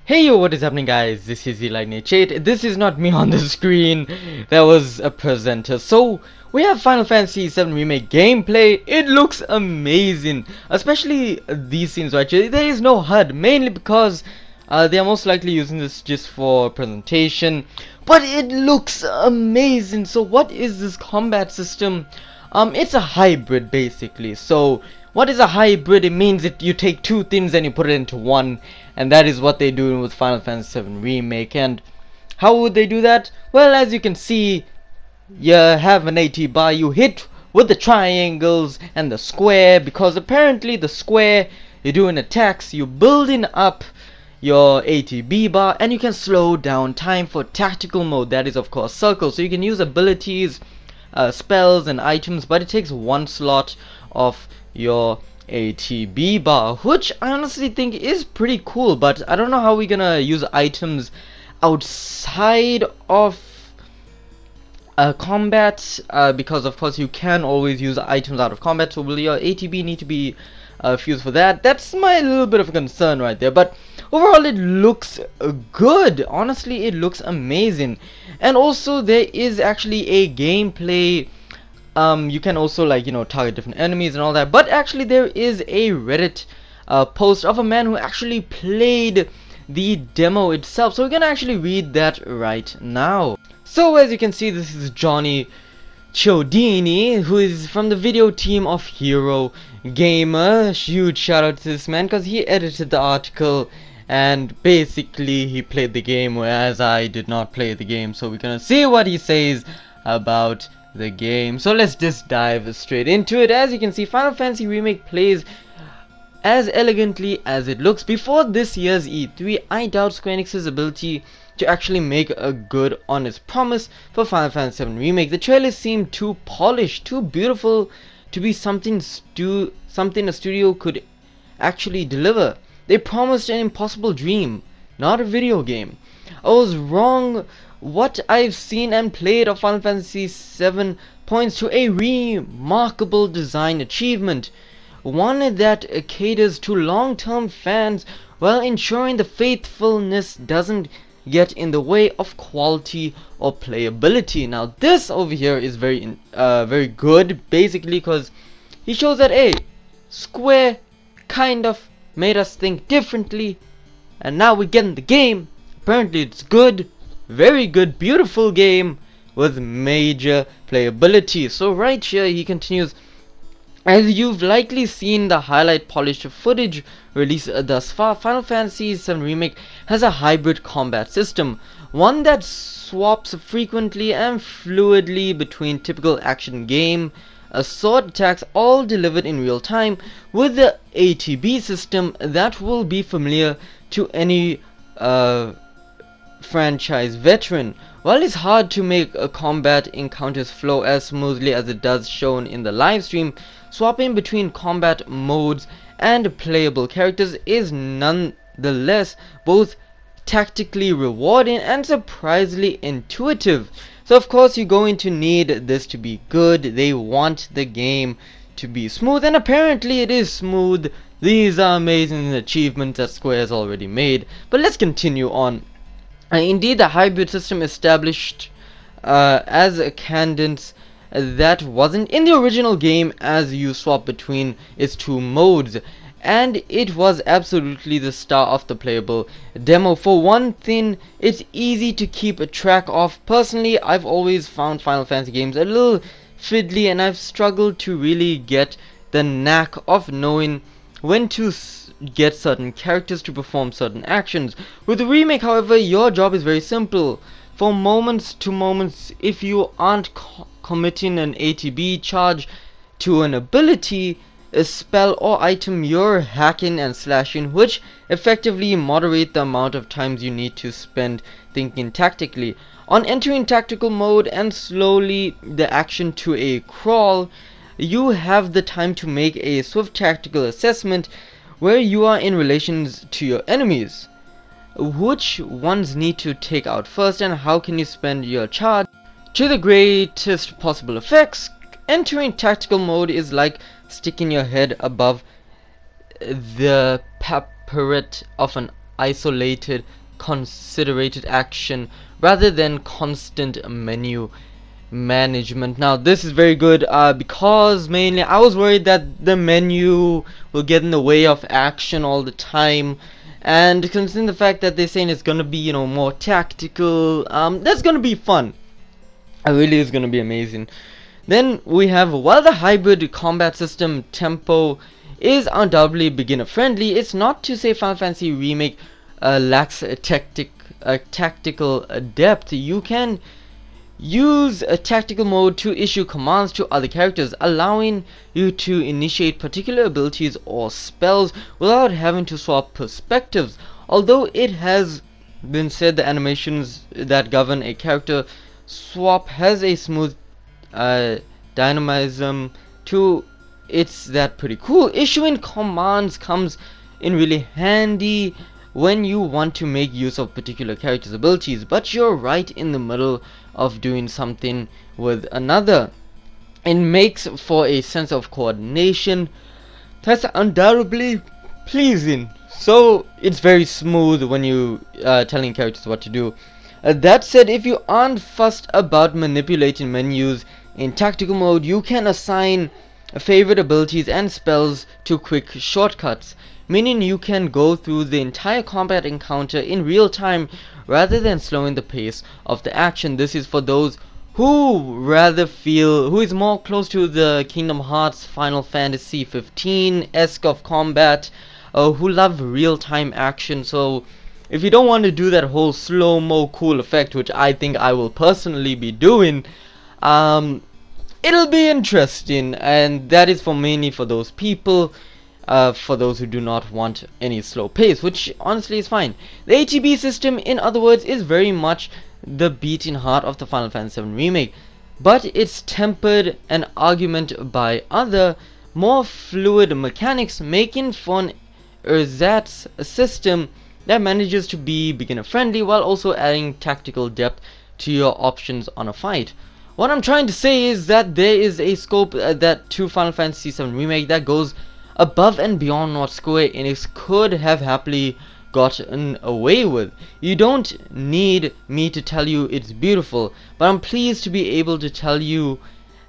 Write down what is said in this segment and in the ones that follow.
Hey yo, what is happening guys? This is himalnaruto. This is not me on the screen. That was a presenter. So we have Final Fantasy VII Remake gameplay. It looks amazing, especially these scenes right here. There is no HUD, mainly because they are most likely using this just for presentation. But it looks amazing. So what is this combat system? It's a hybrid basically. So what is a hybrid? It means that you take two things and you put it into one, and that is what they're doing with Final Fantasy VII Remake. And how would they do that? Well, as you can see, you have an AT bar, you hit with the triangles and the square, because apparently the square, you're doing attacks, you're building up your ATB bar, and you can slow down time for tactical mode. That is of course circle, so you can use abilities, spells and items, but it takes one slot of your ATB bar, which I honestly think is pretty cool. But I don't know how we're gonna use items outside of combat, because of course you can always use items out of combat. So will your ATB need to be fused for that? That's my little bit of a concern right there. But overall it looks good. Honestly, it looks amazing. And also there is actually a gameplay. You can also, like, you know, target different enemies and all that. But actually there is a Reddit post of a man who actually played the demo itself, so we're gonna actually read that right now. So as you can see, this is Johnny Chiodini, who is from the video team of Hero Gamer. Huge shout out to this man, because he edited the article and basically he played the game, whereas I did not play the game. So we're gonna see what he says about the game. So let's just dive straight into it. As you can see, Final Fantasy Remake plays as elegantly as it looks. Before this year's E3, I doubt Square Enix's ability to actually make a good on its promise for Final Fantasy VII Remake. The trailers seem too polished, too beautiful to be something a studio could actually deliver. They promised an impossible dream, not a video game. I was wrong. What I've seen and played of Final Fantasy VII points to a remarkable design achievement, one that caters to long-term fans while ensuring the faithfulness doesn't get in the way of quality or playability. Now this over here is very good, basically, because he shows that, hey, Square kind of made us think differently, and now we're getting the game. Apparently it's good, very good, beautiful game with major playability. So right here he continues, as you've likely seen the highlight polished footage released thus far, Final Fantasy VII Remake has a hybrid combat system, one that swaps frequently and fluidly between typical action game sword attacks, all delivered in real time, with the ATB system that will be familiar to any franchise veteran. While it's hard to make combat encounters flow as smoothly as it does shown in the live stream, swapping between combat modes and playable characters is nonetheless both tactically rewarding and surprisingly intuitive. So of course you're going to need this to be good. They want the game to be smooth, and apparently it is smooth. These are amazing achievements that Square has already made. But let's continue on. Indeed, the hybrid system established as a cadence that wasn't in the original game, as you swap between its two modes, and it was absolutely the star of the playable demo. For one thing, it's easy to keep a track of. Personally, I've always found Final Fantasy games a little fiddly, and I've struggled to really get the knack of knowing when to get certain characters to perform certain actions. With the remake, however, your job is very simple. For moments to moments, if you aren't committing an ATB charge to an ability, a spell or item, you're hacking and slashing, which effectively moderate the amount of times you need to spend thinking tactically. On entering tactical mode and slowly the action to a crawl, you have the time to make a swift tactical assessment where you are in relations to your enemies. Which ones need to take out first, and how can you spend your charge to the greatest possible effects? Entering tactical mode is like sticking your head above the parapet of an isolated, considerated action rather than constant menu management. Now this is very good because mainly I was worried that the menu will get in the way of action all the time, and considering the fact that they're saying it's gonna be, you know, more tactical, that's gonna be fun. It really is gonna be amazing. Then we have, while the hybrid combat system tempo is undoubtedly beginner friendly, it's not to say Final Fantasy Remake lacks a tactical depth. You can use a tactical mode to issue commands to other characters, allowing you to initiate particular abilities or spells without having to swap perspectives. Although it has been said the animations that govern a character swap has a smooth dynamism to it's that pretty cool. Issuing commands comes in really handy when you want to make use of particular character's abilities, but you're right in the middle of doing something with another. It makes for a sense of coordination that's undoubtedly pleasing. So it's very smooth when you telling characters what to do. That said, if you aren't fussed about manipulating menus in tactical mode, you can assign favorite abilities and spells to quick shortcuts, meaning you can go through the entire combat encounter in real time rather than slowing the pace of the action. This is for those who is more close to the Kingdom Hearts Final Fantasy 15-esque of combat, who love real-time action. So if you don't want to do that whole slow-mo cool effect, which I think I will personally be doing, it'll be interesting, and that is mainly for those people, for those who do not want any slow pace, which honestly is fine. The ATB system, in other words, is very much the beating heart of the Final Fantasy VII Remake, but it's tempered an argument by other, more fluid mechanics, making for an ersatz system that manages to be beginner friendly while also adding tactical depth to your options on a fight. What I'm trying to say is that there is a scope that to Final Fantasy VII Remake that goes above and beyond what Square Enix could have happily gotten away with. You don't need me to tell you it's beautiful, but I'm pleased to be able to tell you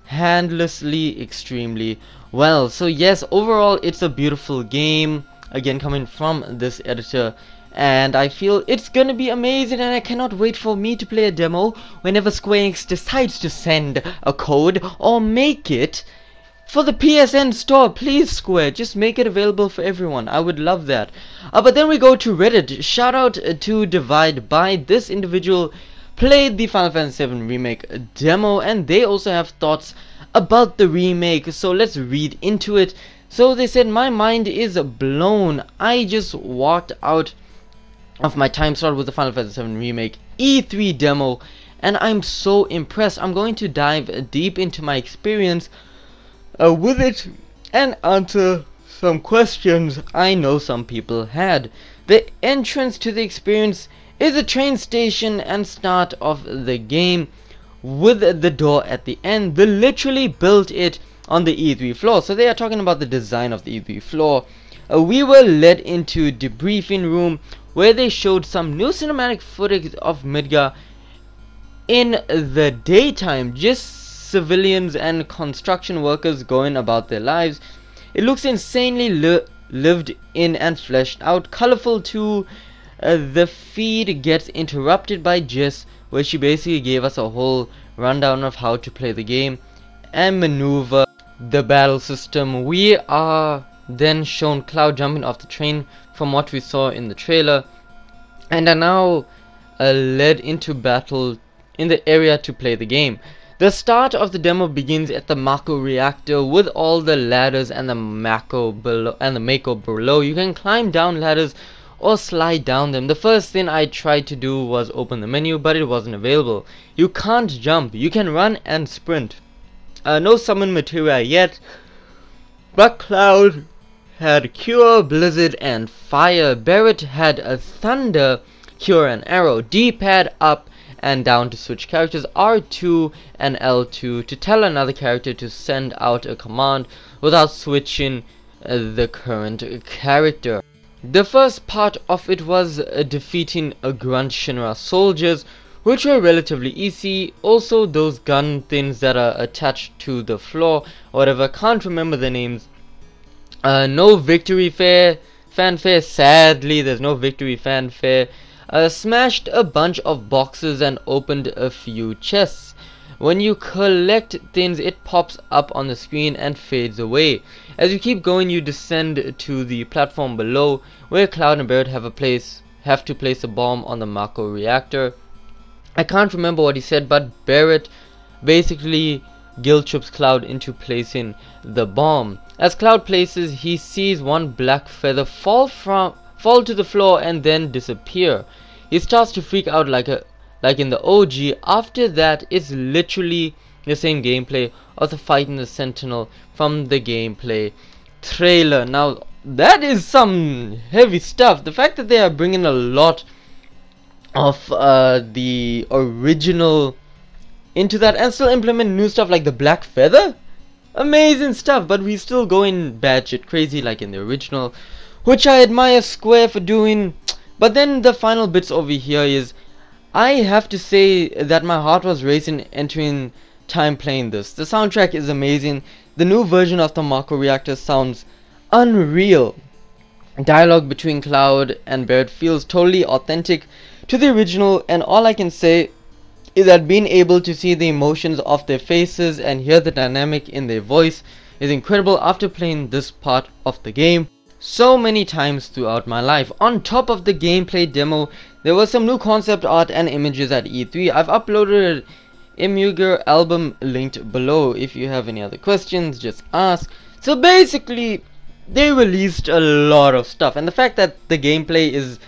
handlessly extremely well. So yes, overall it's a beautiful game, again coming from this editor, and I feel it's gonna be amazing, and I cannot wait for me to play a demo whenever Square Enix decides to send a code or make it for the PSN store. Please, Square, just make it available for everyone. I would love that. But then we go to Reddit. Shout out to Divide By. This individual played the Final Fantasy VII Remake demo, and they also have thoughts about the remake, so let's read into it. So they said, my mind is blown. I just walked out of my time slot with the Final Fantasy VII Remake E3 demo, and I'm so impressed. I'm going to dive deep into my experience with it and answer some questions I know some people had. The entrance to the experience is a train station and start of the game with the door at the end. They literally built it on the E3 floor, so they are talking about the design of the E3 floor. We were led into debriefing room where they showed some new cinematic footage of Midgar in the daytime, just civilians and construction workers going about their lives. It looks insanely lived in and fleshed out, colorful too. The feed gets interrupted by Jess, where she basically gave us a whole rundown of how to play the game and maneuver the battle system. We are then shown Cloud jumping off the train from what we saw in the trailer, and are now led into battle in the area to play the game. The start of the demo begins at the Mako reactor with all the ladders and the Mako below. You can climb down ladders or slide down them. The first thing I tried to do was open the menu, but it wasn't available. You can't jump, you can run and sprint. No summon materia yet, but Cloud had Cure, Blizzard, and Fire. Barrett had a Thunder, Cure, and Arrow. D-pad up and down to switch characters, R2 and L2 to tell another character to send out a command without switching the current character. The first part of it was defeating a Grunt Shinra soldiers, which were relatively easy. Also those gun things that are attached to the floor or whatever, can't remember the names. No victory fanfare, sadly there's no victory fanfare. Smashed a bunch of boxes and opened a few chests. When you collect things, it pops up on the screen and fades away. As you keep going, you descend to the platform below, where Cloud and Barrett have to place a bomb on the Mako reactor. I can't remember what he said, but Barrett basically guilt trips Cloud into placing the bomb. As Cloud places, he sees one black feather fall to the floor and then disappear. He starts to freak out like in the OG. After that, it's literally the same gameplay of the fight in the Sentinel from the gameplay trailer. Now that is some heavy stuff. The fact that they are bringing a lot of the original into that and still implement new stuff like the black feather, amazing stuff. But we still going batshit crazy like in the original, which I admire Square for doing. But then the final bits over here is, I have to say that my heart was racing entering time playing this. The soundtrack is amazing. The new version of the Mako reactor sounds unreal. Dialogue between Cloud and Barrett feels totally authentic to the original, and all I can say is that being able to see the emotions of their faces and hear the dynamic in their voice is incredible after playing this part of the game so many times throughout my life. On top of the gameplay demo, there was some new concept art and images at E3. I've uploaded an Imgur album linked below. If you have any other questions, just ask. So basically, they released a lot of stuff, and the fact that the gameplay is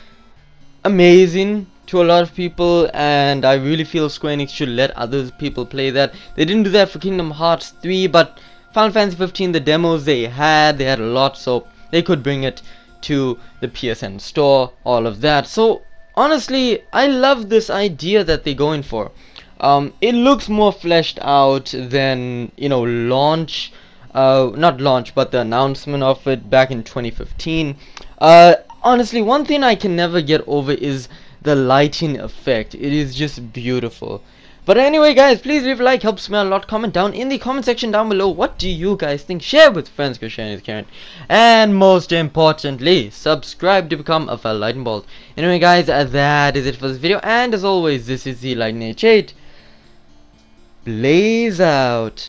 amazing to a lot of people, and I really feel Square Enix should let other people play that. They didn't do that for Kingdom Hearts 3, but Final Fantasy 15, the demos they had a lot, so they could bring it to the PSN store, all of that. So honestly, I love this idea that they're going for. It looks more fleshed out than, you know, launch, not launch, but the announcement of it back in 2015. Honestly, one thing I can never get over is the lighting effect. It is just beautiful. But anyway guys, please leave a like, helps me a lot. Comment down in the comment section down below, what do you guys think? Share with friends, because sharing is caring. And most importantly, subscribe to become a fellow lightning bolt. Anyway guys, that is it for this video, and as always, this is the Lightning H8. Blaze out.